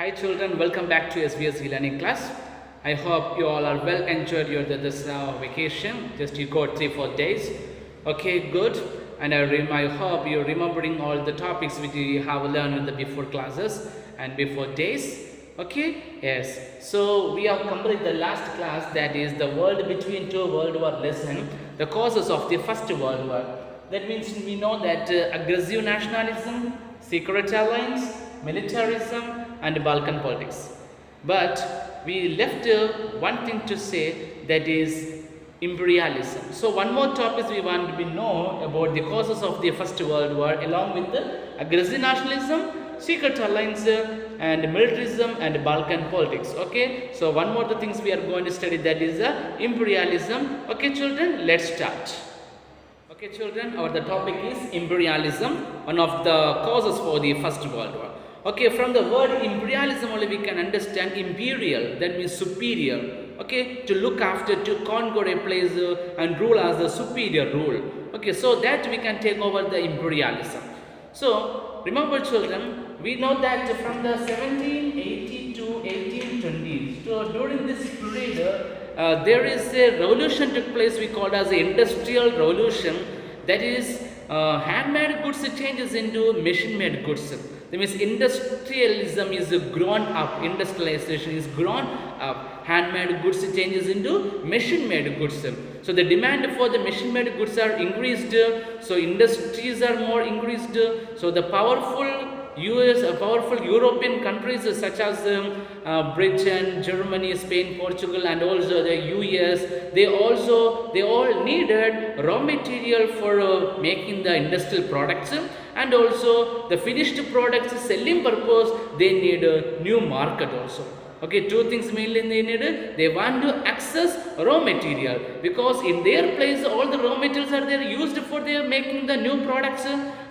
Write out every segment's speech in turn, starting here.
Hi children, welcome back to SVS e-learning class. I hope you all are well enjoyed your this vacation. Just you got 3-4 days. Okay, good. And I hope you're remembering all the topics which you have learned in the before classes and before days. Okay, yes. So we have completed the last class, that is the world between two world war lesson, the causes of the first world war. That means we know that aggressive nationalism, secret alliance, militarism and Balkan politics. But we left one thing to say, that is imperialism. So one more topic we want to know about the causes of the First World War, along with the aggressive nationalism, secret alliance and militarism and Balkan politics. Okay, so one more the things we are going to study, that is imperialism. Okay children, let's start. Okay children, the topic is imperialism, one of the causes for the First World War. Okay, from the word imperialism only we can understand imperial, that means superior. Okay, to look after, to conquer a place and rule as the superior rule. Okay, so that we can take over the imperialism. So remember children, we know that from the 1780 to 1820, so during this period there is a revolution took place, we call as the industrial revolution, that is handmade goods changes into machine-made goods. That means industrialism is grown up, industrialization is grown up, handmade goods changes into machine-made goods. So the demand for the machine-made goods are increased, so industries are more increased, so the powerful powerful European countries such as Britain, Germany, Spain, Portugal and also the US, they all needed raw material for making the industrial products, and also the finished products selling purpose they need a new market also. Okay, two things mainly they need. They want to access raw material, because in their place all the raw materials are there used for their making the new products,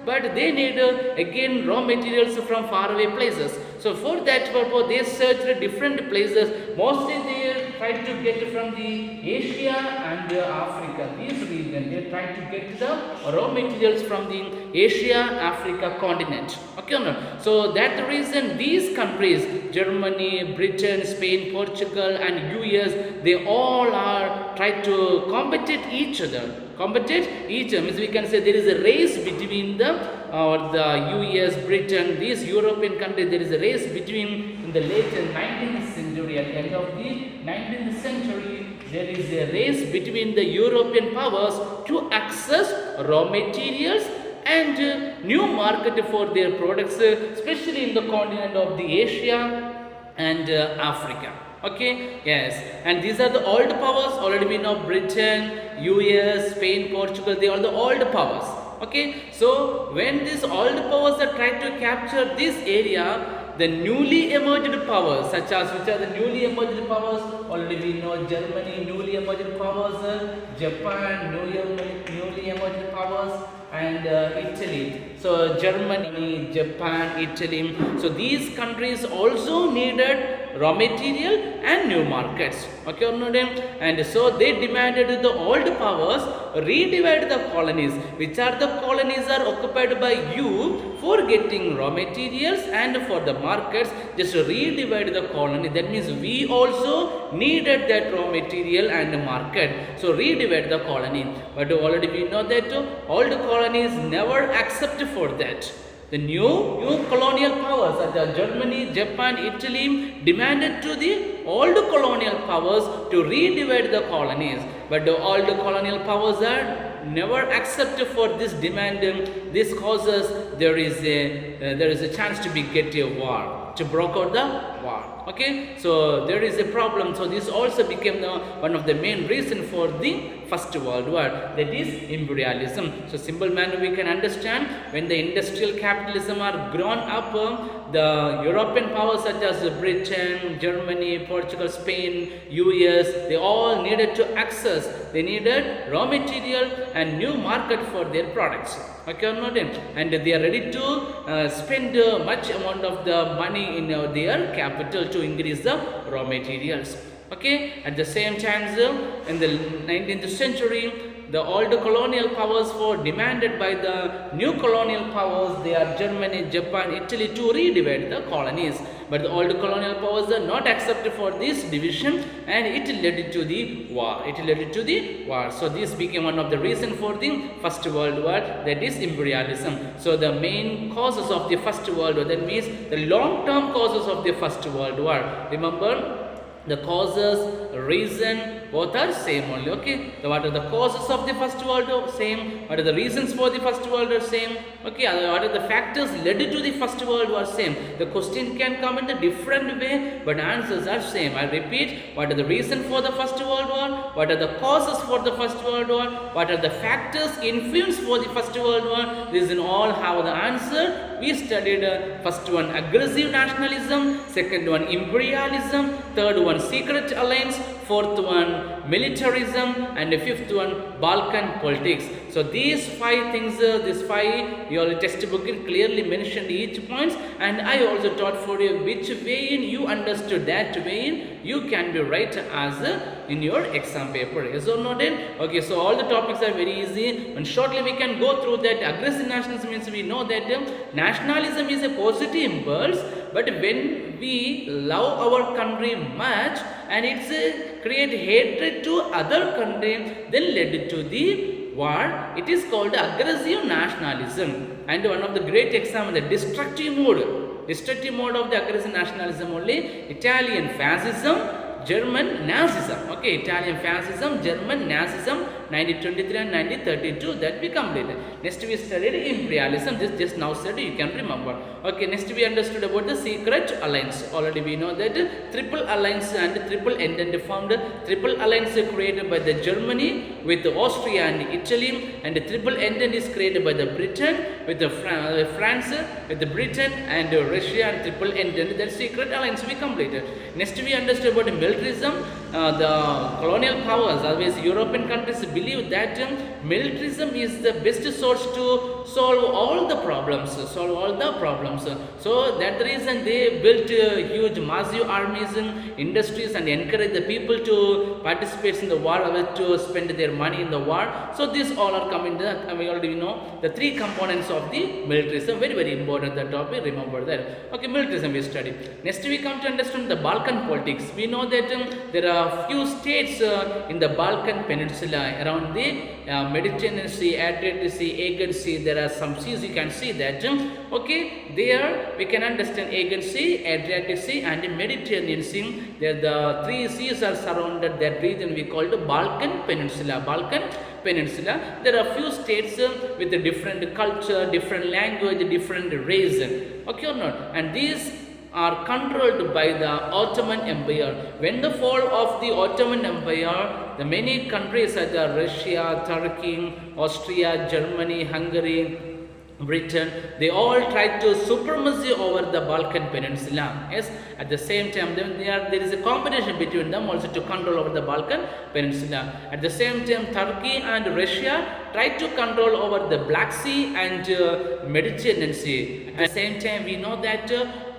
but they need again raw materials from faraway places. So for that purpose they searched different places. Mostly they tried to get from the Asia and Africa, these regions. They tried to get the raw materials from the Asia, Africa continent. Okay, no? So that's the reason these countries, Germany, Britain, Spain, Portugal and US, they all are trying to compete each other. Means we can say there is a race between the US, Britain, these European countries. There is a race between, in the late 19th century, at the end of the 19th century, there is a race between the European powers to access raw materials and new market for their products, especially in the continent of the Asia and Africa. Okay, yes, and these are the old powers. Already we know Britain, US, Spain, Portugal, they are the old powers. Okay, so when these old powers are trying to capture this area, the newly emerged powers, such as, which are the newly emerged powers? Already we know Germany, newly emerged powers, Japan, newly emerged powers, and Italy. So Germany, Japan, Italy. So these countries also needed raw material and new markets. Okay, and so they demanded the old powers redivide the colonies. Which are the colonies are occupied by you for getting raw materials and for the markets, just redivide the colony. That means we also needed that raw material and market, so redivide the colony. But already we know that old colonies never accept for that. The new colonial powers, the Germany, Japan, Italy, demanded to the old colonial powers to redivide the colonies. But the old colonial powers are never accept for this demand. This causes there is a chance to get a war, to broke out the war. Okay, so there is a problem. So this also became one of the main reason for the First World War, that is imperialism. So simple manner we can understand, when the industrial capitalism are grown up, the European powers such as Britain, Germany, Portugal, Spain, US, they all needed to access, they needed raw material and new market for their products. Okay, and they are ready to spend much amount of the money in their capital to increase the raw materials. Okay, at the same time in the 19th century the old colonial powers were demanded by the new colonial powers. They are Germany, Japan, Italy to redivide the colonies. But the old colonial powers are not accepted for this division, and it led to the war. It led to the war. So this became one of the reasons for the First World War, that is imperialism. So the main causes of the First World War, that means the long-term causes of the First World War. Remember, the causes, reason, both are same only. Okay, so what are the causes of the First World War? Same. What are the reasons for the First World War? Same. Okay, what are the factors led to the First World War? Same. The question can come in a different way, but answers are same. I repeat, what are the reasons for the First World War? What are the causes for the First World War? What are the factors influence for the First World War? These all have the answer. We studied first one aggressive nationalism, second one imperialism, third one secret alliance, fourth one militarism, and the fifth one Balkan politics. So these 5 things, these 5 your textbook clearly mentioned each points, and I also taught for you which way in you understood, that way in you can be right as in your exam paper. Yes or not? Okay, so all the topics are very easy, and shortly we can go through that. Aggressive nationalism means we know that nationalism is a positive impulse, but when we love our country much and it's create hatred to other country, then led to the war. It is called aggressive nationalism. And one of the great examples, the destructive mode of the aggressive nationalism only, Italian fascism, German Nazism. Okay, Italian fascism, German Nazism, 1923 and 1932, that we completed. Next we studied imperialism. This just now said, you can remember. Okay, next we understood about the secret alliance. Already we know that triple alliance and triple entente formed. Triple alliance created by the Germany with Austria and Italy, and the triple entente is created by the Britain with the France with the Britain and Russia, and triple entente, that secret alliance we completed. Next we understood about militarism. The colonial powers, always European countries, believe that militarism is the best source to solve all the problems. So that's the reason they built huge massive armies and industries and encourage the people to participate in the war, to spend their money in the war. So these all are coming, we already know the 3 components of the militarism. Very, very important, the topic, remember that. Okay, militarism we study. Next we come to understand the Balkan politics. We know that there are few states in the Balkan Peninsula around the Mediterranean Sea, Adriatic Sea, Aegean Sea. There are some seas, you can see that. Okay, there we can understand Aegean Sea, Adriatic Sea, and the Mediterranean Sea. There the 3 seas are surrounded that region we call the Balkan Peninsula. There are few states with a different culture, different language, different race. Okay or not? And these are controlled by the Ottoman Empire. When the fall of the Ottoman Empire, the many countries such as Russia, Turkey, Austria, Germany, Hungary, Britain, they all tried to supremacy over the Balkan Peninsula. Yes, at the same time, there is a competition between them also to control over the Balkan Peninsula. At the same time, Turkey and Russia tried to control over the Black Sea and Mediterranean Sea. At the same time, we know that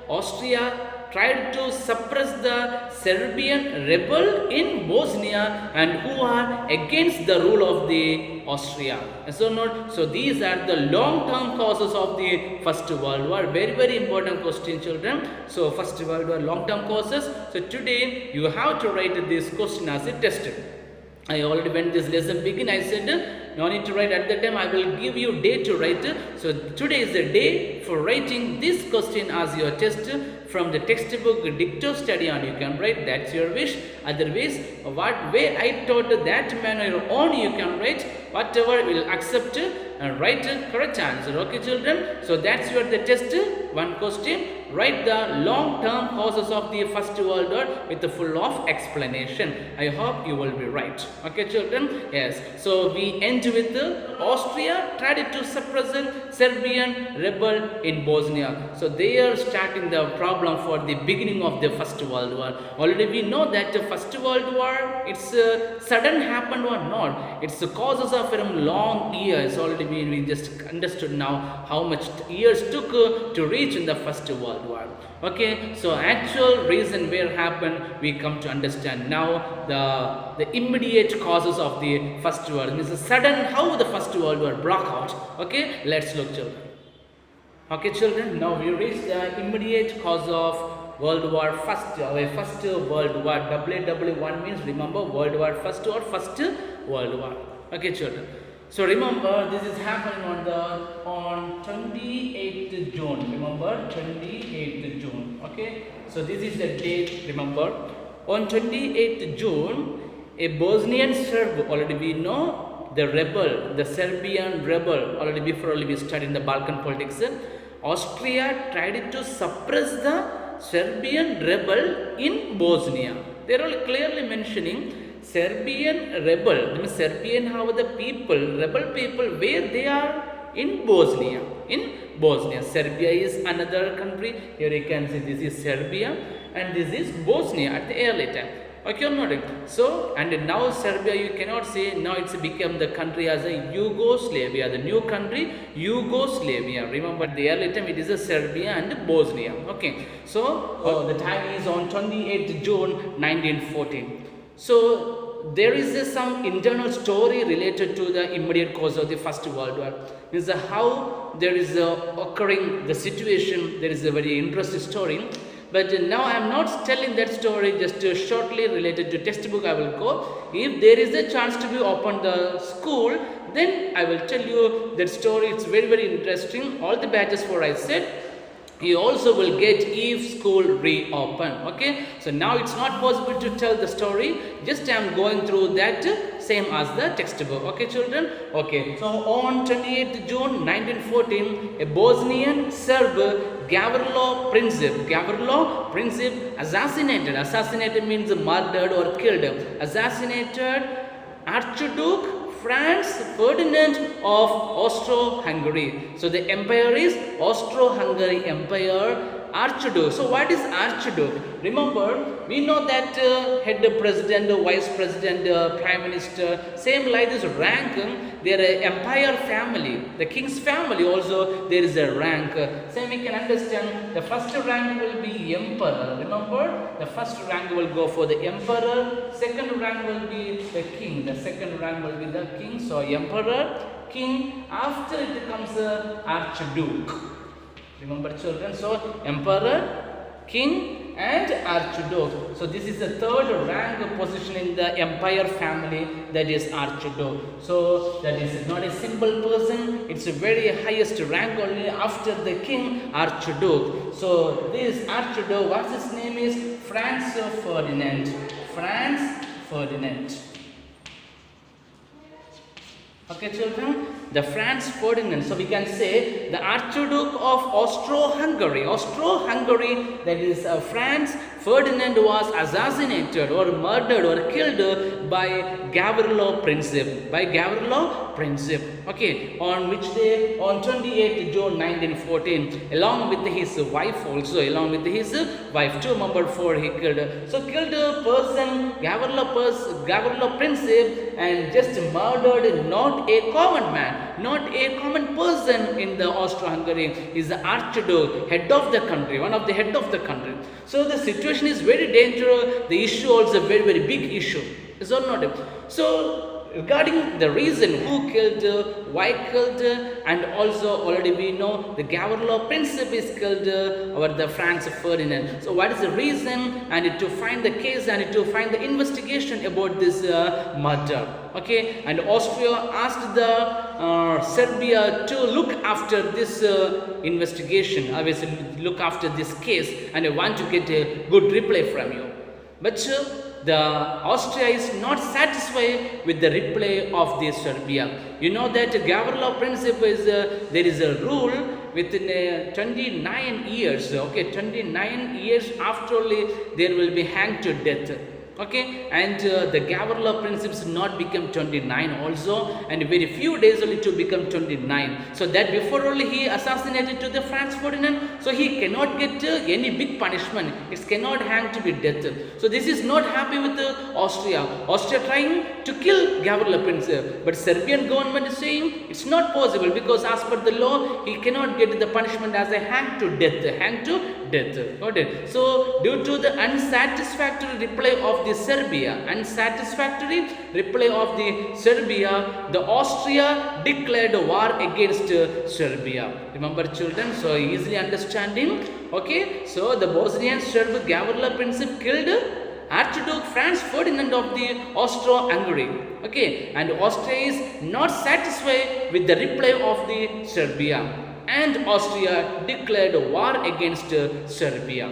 Austria tried to suppress the Serbian rebel in Bosnia and who are against the rule of the Austria. So these are the long-term causes of the First World War. Very, very important question, children. So First World War long-term causes. So today you have to write this question as a test. I already when this lesson begin, I said no need to write at that time. I will give you day to write. So today is the day for writing this question as your test from the textbook dicto study on. You can write, that's your wish. Otherwise, what way I taught that manner your own, you can write whatever will accept and write correct answer. Okay, children. So that's your the test. One question. Write the long-term causes of the First World War with the full of explanation. I hope you will be right. Okay, children. Yes. So we end with Austria tried to suppress Serbian rebel in Bosnia. So they are starting the problem for the beginning of the First World War. Already we know that the First World War, it's sudden happened or not. It's the causes of long years. Already we just understood now how much years took to reach in the First World World War. Okay, so actual reason where happened, we come to understand now. The immediate causes of the First World War, means the sudden how the First World War broke out. Okay, let's look, children. Okay, children, now we reach the immediate cause of World War First World War. WWI means, remember, World War First or First World War. Okay, children. So remember, this is happening on 28th June. Remember, 28th June. Okay. So this is the date. Remember, on 28th June, a Bosnian Serb, already we know the rebel, the Serbian rebel. Already we studied in the Balkan politics. Austria tried to suppress the Serbian rebel in Bosnia. They are all clearly mentioning Serbian rebel. That means Serbian how the people, rebel people, where they are in Bosnia. In Bosnia. Serbia is another country. Here you can see this is Serbia and this is Bosnia at the early time. Okay or not? So, and now Serbia, you cannot say, now it's become the country as a Yugoslavia, the new country Yugoslavia. Remember, the early time it is a Serbia and Bosnia. Okay, so the time is on 28th June 1914. So there is some internal story related to the immediate cause of the First World War. This is how there is occurring the situation. There is a very interesting story. But now I am not telling that story, just shortly related to textbook I will go. If there is a chance to be open the school, then I will tell you that story. It's very, very interesting. All the batches for I said, you also will get if school reopen. Okay, so now it's not possible to tell the story, just I am going through that same as the textbook. Okay, children. Okay, so on 28th June 1914, a Bosnian Serb, Gavrilo Princip assassinated means murdered or killed, assassinated Archduke Franz Ferdinand of Austro-Hungary. So the empire is Austro-Hungary Empire, Archduke. So what is Archduke? Remember, we know that head president, vice president, prime minister, same like this rank. They are empire family. The king's family also there is a rank. Same we can understand. The first rank will be emperor. Remember, the first rank will go for the emperor. Second rank will be the king. The second rank will be the king. So emperor, king. After it comes archduke. Remember, children. So emperor, king and archduke. So this is the third rank position in the empire family, that is archduke. So that is not a simple person, it's a very highest rank only after the king, archduke. So this archduke, what's his name is Franz Ferdinand. Franz Ferdinand. Okay, children, the Franz Ferdinand. So we can say the Archduke of Austro-Hungary. Austro-Hungary, that is Franz Ferdinand, was assassinated or murdered or killed by Gavrilo Princip. By Gavrilo Princip. Okay, on which day? On 28th June 1914. Along with his wife also. Along with his wife. 2 member 4 he killed. So killed a person, Gavrilo Princip, and just murdered not a common man, not a common person in the Austro-Hungary, is the Archduke, head of the country, one of the head of the country. So the situation is very dangerous. The issue also very, very big issue. Is or not? So regarding the reason who killed, why killed, and also already we know the Gavrilo Princip is killed over the Franz Ferdinand. So what is the reason? And to find the case and to find the investigation about this murder. Okay, and Austria asked the Serbia to look after this investigation, obviously look after this case, and I want to get a good reply from you. But the Austria is not satisfied with the reply of the Serbia. You know that Gavrilo Princip is there is a rule within 29 years. Okay, 29 years after there will be hanged to death. Okay, and the Gavrila principles not become 29 also, and very few days only to become 29. So that before only he assassinated to the Franz Ferdinand, so he cannot get any big punishment. It cannot hang to be death. So this is not happy with Austria. Austria trying to kill Gavrila Prince, but Serbian government is saying it's not possible because as per the law he cannot get the punishment as a hang to death. Hang to death. Got it? So due to the unsatisfactory reply of the Serbia, the Austria declared war against Serbia. Remember children, so easily understanding. Okay, so the Bosnian Serb Gavrila Prince killed Archduke Franz Ferdinand of the Austro-Hungary. Okay, and Austria is not satisfied with the reply of the Serbia, and Austria declared war against Serbia.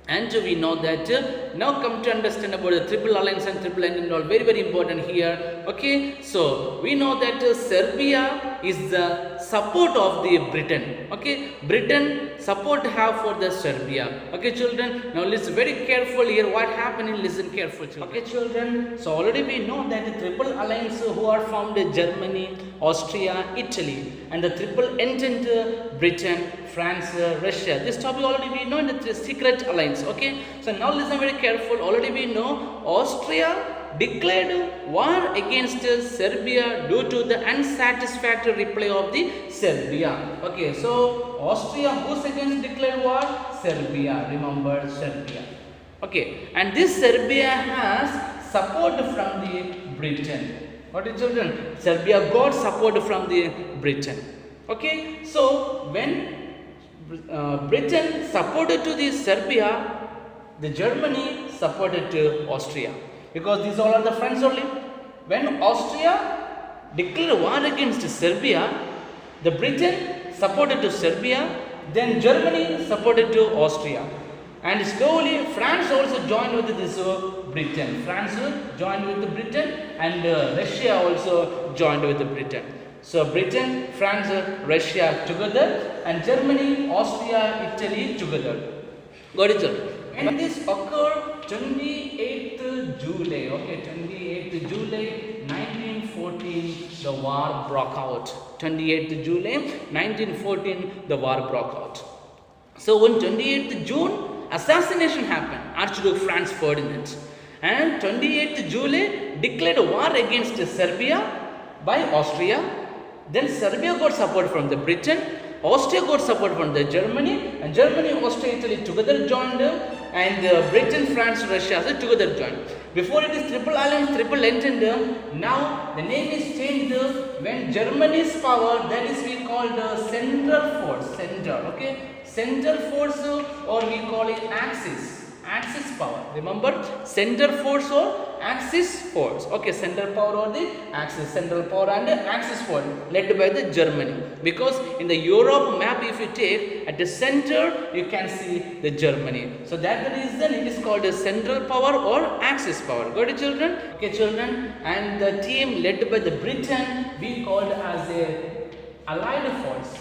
And we know that now come to understand about the triple alliance and triple entente, all very important here. Okay, so we know that Serbia is the support of the Britain. Okay, Britain support have for the Serbia. Okay children, now listen very careful here what happened, listen careful children. Okay children, so already we know that the triple alliance who are formed Germany, Austria, Italy, and the triple entente Britain, France, Russia. This topic already we know in the secret alliance. Okay, so now listen very careful. Already we know Austria declared war against Serbia due to the unsatisfactory reply of the Serbia. Okay, so Austria who's against declared war? Serbia. Remember Serbia. Okay, and this Serbia has support from the Britain. What is children? Serbia got support from the Britain. Okay, so when Britain supported to the Serbia, the Germany supported to Austria, because these all are the friends only. When Austria declared war against Serbia, the Britain supported to Serbia, then Germany supported to Austria, and slowly France also joined with this Britain. France joined with Britain, and Russia also joined with Britain. So Britain, France, Russia together, and Germany, Austria, Italy together. Got it, sir? And this occurred 28th July. Okay, 28th July 1914, the war broke out. 28th July 1914, the war broke out. So on 28th June, assassination happened, Archduke Franz Ferdinand, and 28th July declared war against Serbia by Austria. Then Serbia got support from the Britain, Austria got support from the Germany, and Germany, Austria, Italy together joined, and Britain, France, Russia together joined. Before it is triple alliance, triple entente. Now the name is changed when Germany's power, that is we call the central force, central force, or we call it Axis power. Remember, center force or Axis force. Okay, central power or the Axis, central power and Axis force led by the Germany. Because in the Europe map, if you take at the center, you can see the Germany. So that's the reason it is called a central power or Axis power. Got it, children? Okay, children. And the team led by the Britain, we called as a Allied force.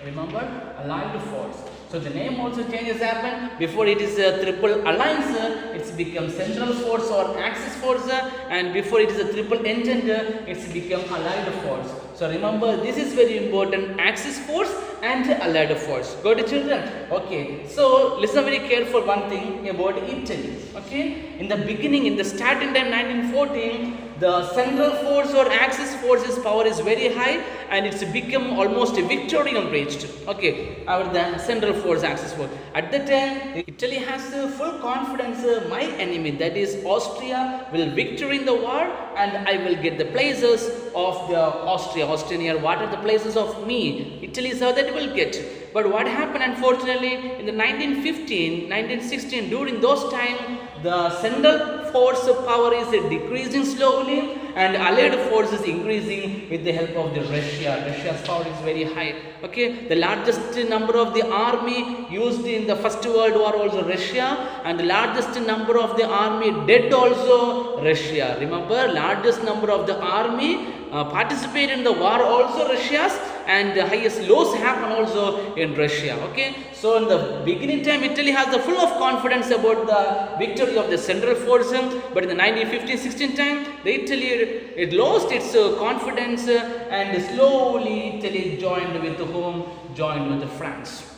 Remember, Allied force. So the name also changes happen. Before it is a triple alliance, it's become central force or Axis force, and before it is a triple entente, it's become Allied force. So remember, this is very important, Axis force and Allied force. Got it, children? Okay, so listen very careful one thing about Italy. Okay, in the beginning, in the starting time 1914, the central force or Axis force's power is very high, and it's become almost Victorian reached. Okay, the central force, Axis force. At that time, Italy has full confidence, my enemy, that is Austria, will victory in the war, and I will get the places of the Austrian. What are the places of me? Italy is how that will get. But what happened, unfortunately, in the 1915, 1916, during those time, the central force power is decreasing slowly, and Allied force is increasing with the help of the Russia. Russia's power is very high. Okay, the largest number of the army used in the First World War also Russia, and the largest number of the army dead also Russia. Remember, largest number of the army participated in the war also Russia's, and the highest lows happen also in Russia. Okay, so in the beginning time, Italy has the full of confidence about the victory of the Central Force, but in the 1915-16 time, the Italy it lost its confidence, and slowly Italy joined with whom? Joined with France.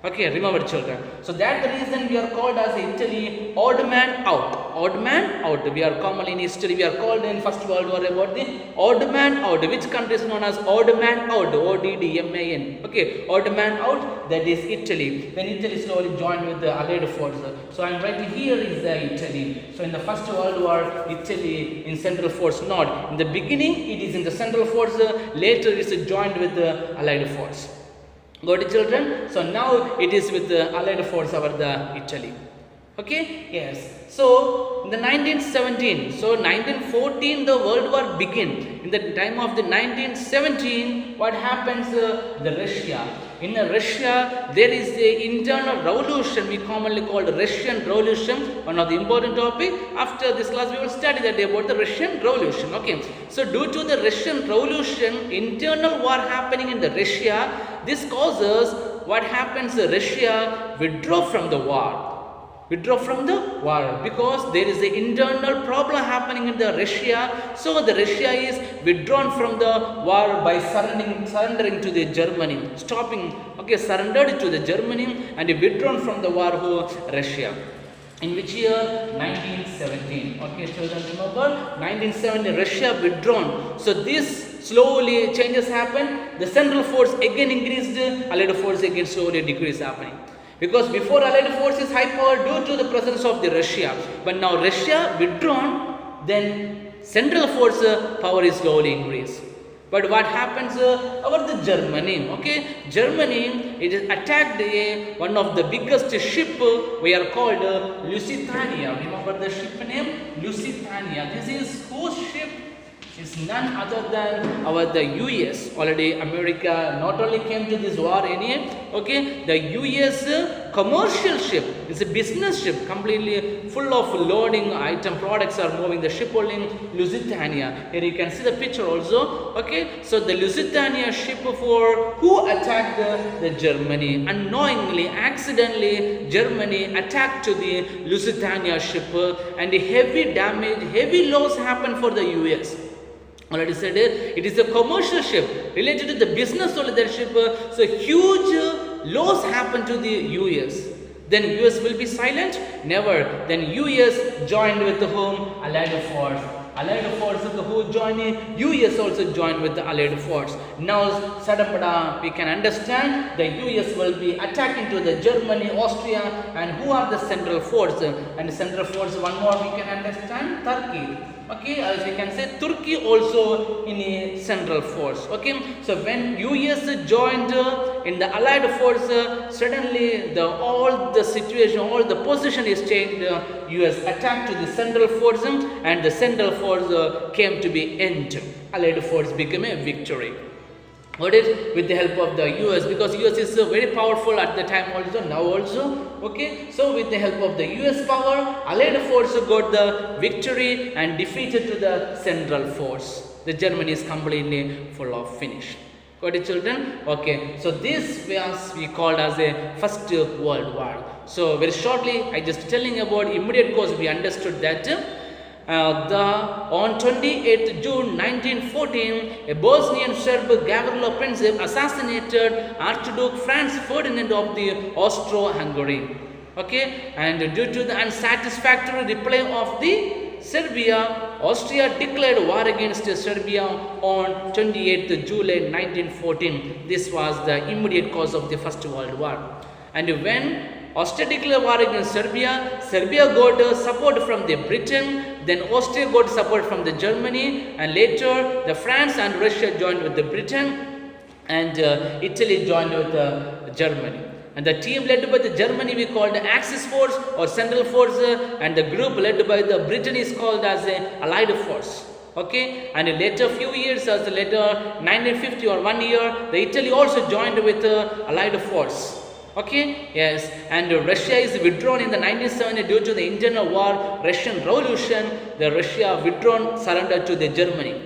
Okay, remember children. So that's the reason we are called as Italy odd man out. Odd man out. We are commonly in history, we are called in First World War about the odd man out. Which country is known as odd man out? ODDMAN. Okay, odd man out, that is Italy. Then Italy slowly joined with the Allied force. So I am writing here is the Italy. So in the First World War, Italy in Central Force not. In the beginning, it is in the Central Force. Later, it is joined with the Allied force. Got it, children? So now it is with the Allied force over the Italy. Okay? Yes. So in the 1917, so 1914 the World War began. In the time of the 1917, what happens? The Russia. In Russia, there is a internal revolution. We commonly call the Russian Revolution. One of the important topic. After this class, we will study that about the Russian Revolution. Okay. So due to the Russian Revolution, internal war happening in the Russia, this causes what happens? Russia withdraw from the war. Withdraw from the war because there is an internal problem happening in the Russia. So the Russia is withdrawn from the war by surrendering to the Germany, surrendered to the Germany and withdrawn from the war who Russia. In which year? 1917. Okay, children, remember 1917 Russia withdrawn. So this slowly changes happen. The Central Force again increased, Allied force again slowly decrease happening. Because before Allied force is high power due to the presence of the Russia, but now Russia withdrawn, then Central Force power is slowly increased. But what happens about the Germany? Okay, Germany it is attacked one of the biggest ship we are called Lusitania. Remember the ship name? Lusitania. This is whose ship? Is none other than the US. Already America not only came to this war okay, the US commercial ship is a business ship completely full of loading item products are moving the ship only Lusitania. Here you can see the picture also. Okay, so the Lusitania ship for who attacked the Germany unknowingly, accidentally Germany attacked to the Lusitania ship and heavy damage, heavy loss happened for the US. Already said it is a commercial ship related to the business of that ship. So huge loss happened to the US. Then US will be silent? Never. Then US joined with the whom? Allied force. Allied force who joined US also joined with the Allied force. Now suddenly we can understand the US will be attacking to the Germany, Austria, and who are the Central Force? And Central Force, one more we can understand, Turkey. Okay, as we can say Turkey also in a Central Force. Okay, so when US joined in the Allied force, suddenly all the situation, all the position is changed. US attacked to the Central Force and the Central Force came to be end. Allied force became a victory. What is with the help of the US, because US is very powerful at the time also, now also. Okay, so with the help of the US power, Allied force got the victory and defeated to the Central Force. The Germany is completely full of finish. Got it, children? Okay, so this was we called as a First World War. So very shortly, I just telling about immediate cause. We understood that. On 28th June 1914, a Bosnian Serb Gavrilo Prince assassinated Archduke Franz Ferdinand of the Austro-Hungary. Okay, and due to the unsatisfactory reply of the Serbia, Austria declared war against Serbia on 28th July 1914. This was the immediate cause of the First World War. And when Austria declared war against Serbia, Serbia got support from the Britain, then Austria got support from the Germany, and later the France and Russia joined with the Britain, and Italy joined with Germany. And the team led by the Germany we called the Axis Force or Central Force, and the group led by the Britain is called as a Allied Force. Okay, and later few years, as later 1950 or 1 year, the Italy also joined with Allied Force. Okay, yes, and Russia is withdrawn in the 1970 due to the internal war, Russian Revolution. The Russia withdrawn, surrendered to the Germany.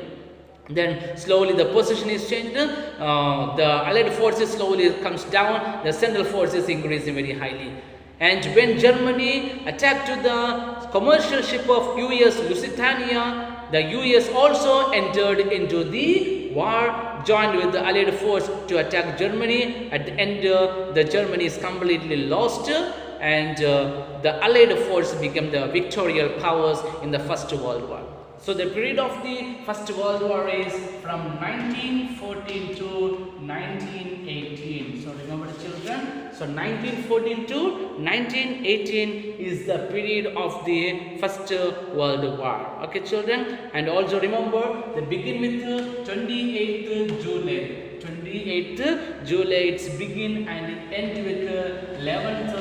Then slowly the position is changed, the allied forces slowly comes down, the central forces increasing very highly. And when Germany attacked to the commercial ship of US Lusitania, the US also entered into the war, joined with the allied force to attack Germany. At the end, the Germany is completely lost, and the allied force became the victorious powers in the First World War. So the period of the First World War is from 1914 to 1918. So remember the children. So 1914 to 1918 is the period of the First World War. Okay children. And also remember, they begin with 28th July. 28th July it's begin and it end with 11th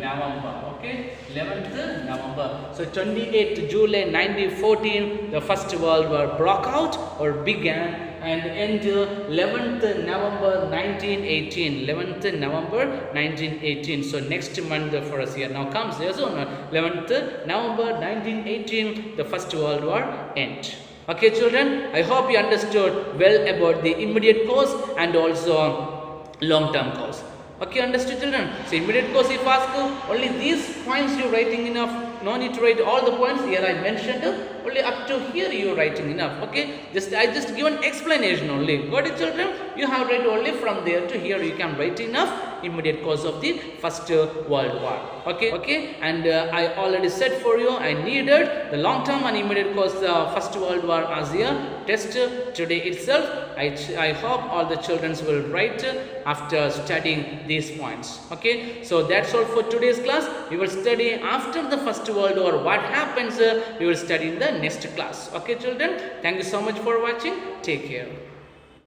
November. Okay, 11th November. So 28th July 1914, the First World War broke out or began, and end 11th November 1918. 11th November 1918. So next month for us here now comes, yes or no? 11th November 1918, the First World War end. Okay children, I hope you understood well about the immediate cause and also long-term cause. Okay, understood children? So immediate cause, if ask only these points you writing enough, no need to write all the points here I mentioned, only up to here you writing enough. Okay, I just give an explanation only. Got it children? You have read only from there to here, you can write enough immediate cause of the First World War. Okay, and I already said for you, I needed the long term and immediate cause First World War as a test today itself. I hope all the children will write after studying these points. Okay, so that's all for today's class. We will study after the First World War what happens, we will study in the next class. Okay children, thank you so much for watching. Take care.